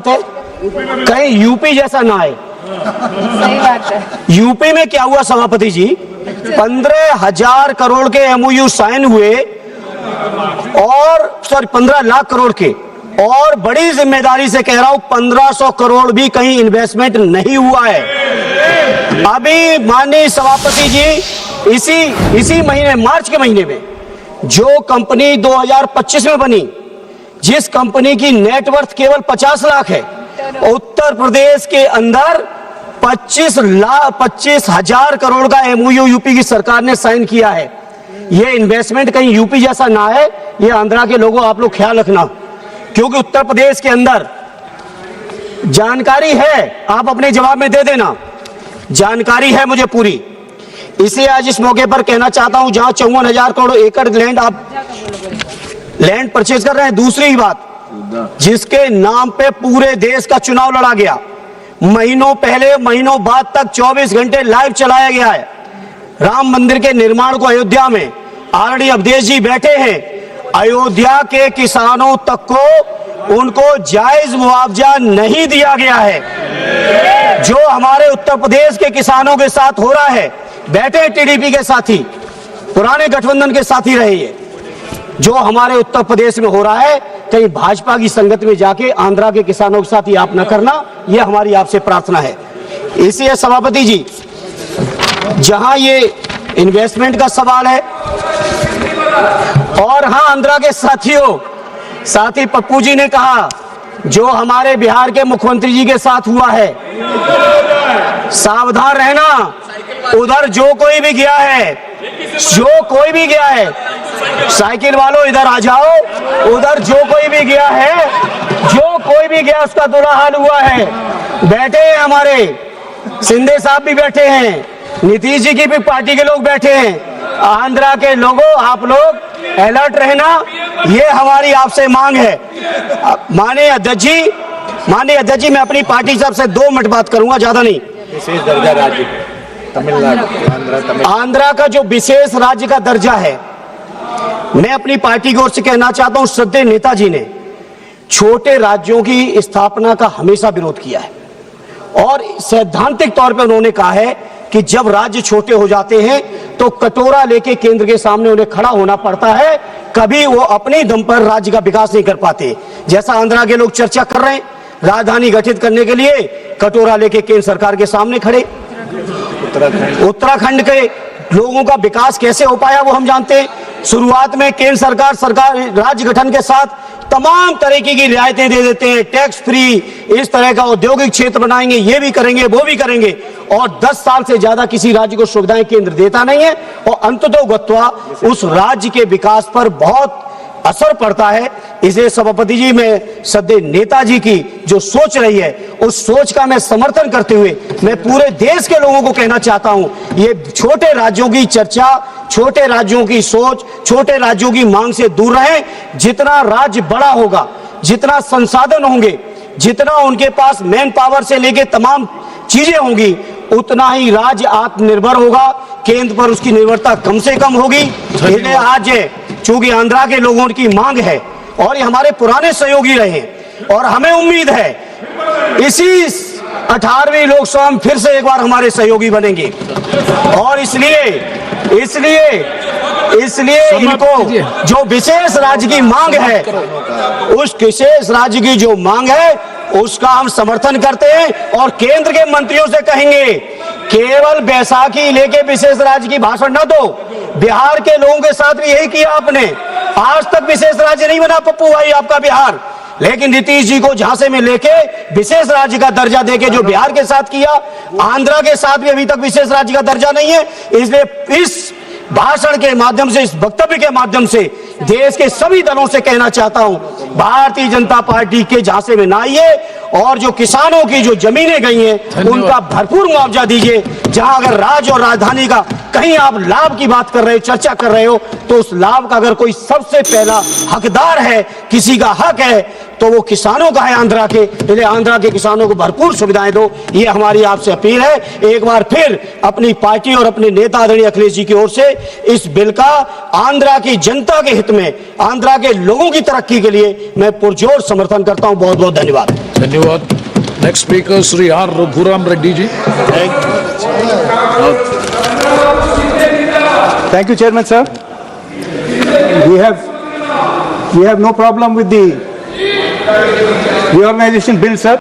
कहीं यूपी जैसा ना आए। सही बात है। यूपी में क्या हुआ सभापति जी, 15,000 करोड़ के एमओयू साइन हुए और 15 लाख करोड़ के, और बड़ी जिम्मेदारी से कह रहा हूं 1500 करोड़ भी कहीं इन्वेस्टमेंट नहीं हुआ है। अभी माननीय सभापति जी इसी महीने, मार्च के महीने में जो कंपनी 2025 में बनी, जिस कंपनी की नेटवर्थ केवल 50 लाख है, उत्तर प्रदेश के अंदर 25,000 करोड़ का एमओयू यूपी की सरकार ने साइन किया है। ये इन्वेस्टमेंट कहीं यूपी जैसा ना है, ये आंध्रा के लोगों आप लोग ख्याल रखना, क्योंकि उत्तर प्रदेश के अंदर जानकारी है, आप अपने जवाब में दे देना, जानकारी है मुझे पूरी। इसे आज इस मौके पर कहना चाहता हूं, जहां 54,000 करोड़ एकड़ लैंड आप लैंड परचेज कर रहे हैं। दूसरी बात, जिसके नाम पे पूरे देश का चुनाव लड़ा गया, महीनों पहले महीनों बाद तक 24 घंटे लाइव चलाया गया है। राम मंदिर के निर्माण को अयोध्या में आरडी अवधेश जी बैठे हैं, अयोध्या के किसानों तक को उनको जायज मुआवजा नहीं दिया गया है। जो हमारे उत्तर प्रदेश के किसानों के साथ हो रहा है, बैठे टीडीपी के साथी, पुराने गठबंधन के साथी रहे, ये जो हमारे उत्तर प्रदेश में हो रहा है, कहीं भाजपा की संगत में जाके आंध्रा के किसानों के साथ ही आप न करना, यह हमारी आपसे प्रार्थना है। इसलिए सभापति जी, जहां ये इन्वेस्टमेंट का सवाल है, और हां आंध्रा के साथियों, साथी पप्पू जी ने कहा जो हमारे बिहार के मुख्यमंत्री जी के साथ हुआ है, सावधान रहना। उधर जो कोई भी गया है, साइकिल वालों इधर आ जाओ, उधर जो कोई भी गया उसका बुरा हाल हुआ है। बैठे हैं हमारे शिंदे साहब भी बैठे हैं, नीतीश जी की भी पार्टी के लोग बैठे हैं। आंध्रा के लोगों, आप लोग अलर्ट रहना, ये हमारी आपसे मांग है। माननीय अध्यक्ष जी, मैं अपनी पार्टी साहब से 2 मिनट बात करूंगा, ज्यादा नहीं। विशेष दर्जा राज्य तमिलनाडु, आंध्रा का जो विशेष राज्य का दर्जा है, मैं अपनी पार्टी की ओर से कहना चाहता हूं, श्रद्धेय नेताजी ने छोटे राज्यों की स्थापना का हमेशा विरोध किया है, और सैद्धांतिक तौर पर उन्होंने कहा है कि जब राज्य छोटे हो जाते हैं तो कटोरा लेके केंद्र के सामने उन्हें खड़ा होना पड़ता है, कभी वो अपने दम पर राज्य का विकास नहीं कर पाते। जैसा आंध्रा के लोग चर्चा कर रहे हैं, राजधानी गठित करने के लिए कटोरा लेके केंद्र सरकार के सामने खड़े। उत्तराखंड के लोगों का विकास कैसे हो पाया वो हम जानते हैं। शुरुआत में केंद्र सरकार राज्य गठन के साथ तमाम तरीके की रियायतें दे देते हैं, टैक्स फ्री, इस तरह का औद्योगिक क्षेत्र बनाएंगे, ये भी करेंगे, वो भी करेंगे, और 10 साल से ज्यादा किसी राज्य को सुविधाएं केंद्र देता नहीं है, और अंततोगत्वा उस राज्य के विकास पर बहुत असर पड़ता है। इसे सभापति जी, मैं श्रद्धेय नेताजी की जो सोच रही है, उस सोच का मैं समर्थन करते हुए मैं पूरे देश के लोगों को कहना चाहता हूं, ये छोटे राज्यों की चर्चा, छोटे राज्यों की सोच, छोटे राज्यों की मांग से दूर रहें। जितना राज्य बड़ा होगा, जितना संसाधन होंगे, जितना उनके पास मैन पावर से लेके तमाम चीजें होंगी, उतना ही राज्य आत्मनिर्भर होगा, केंद्र पर उसकी निर्भरता कम से कम होगी। इसलिए आज चूंकि आंध्रा के लोगों की मांग है, और ये हमारे पुराने सहयोगी रहे, और हमें उम्मीद है इसी 18वीं लोकसभा में फिर से एक बार हमारे सहयोगी बनेंगे, और इसलिए इनको जो विशेष राज्य की मांग है, उस विशेष राज्य की जो मांग है उसका हम समर्थन करते हैं, और केंद्र के मंत्रियों से कहेंगे केवल बैसाखी लेके विशेष राज्य की भाषण न दो। बिहार के लोगों के साथ भी यही किया आपने, आज तक विशेष राज्य नहीं बना पप्पू भाई आपका बिहार, लेकिन नीतीश जी को झांसे में लेके विशेष राज्य का दर्जा देके जो बिहार के साथ किया, आंध्रा के साथ भी अभी तक विशेष राज्य का दर्जा नहीं है। इसलिए इस भाषण के माध्यम से, इस वक्तव्य के माध्यम से देश के सभी दलों से कहना चाहता हूं, भारतीय जनता पार्टी के झांसे में ना आइए, और जो किसानों की जो जमीनें गई हैं उनका भरपूर मुआवजा दीजिए। जहां अगर राज्य और राजधानी का कहीं आप लाभ की बात कर रहे हो, चर्चा कर रहे हो, तो उस लाभ का अगर कोई सबसे पहला हकदार है, किसी का हक है, तो वो किसानों का है, आंध्रा के। इसलिए आंध्रा के किसानों को भरपूर सुविधाएं दो, ये हमारी आपसे अपील है। एक बार फिर अपनी पार्टी और अपने नेता आदरणीय अखिलेश जी की ओर से इस बिल का आंध्रा की जनता के हित में, आंध्रा के लोगों की तरक्की के लिए मैं पुरजोर समर्थन करता हूं। बहुत बहुत धन्यवाद। धन्यवाद. Next speaker Shri R Raghuram Reddy ji. Thank you, Chairman, sir. We have no problem with the reorganization bill, sir.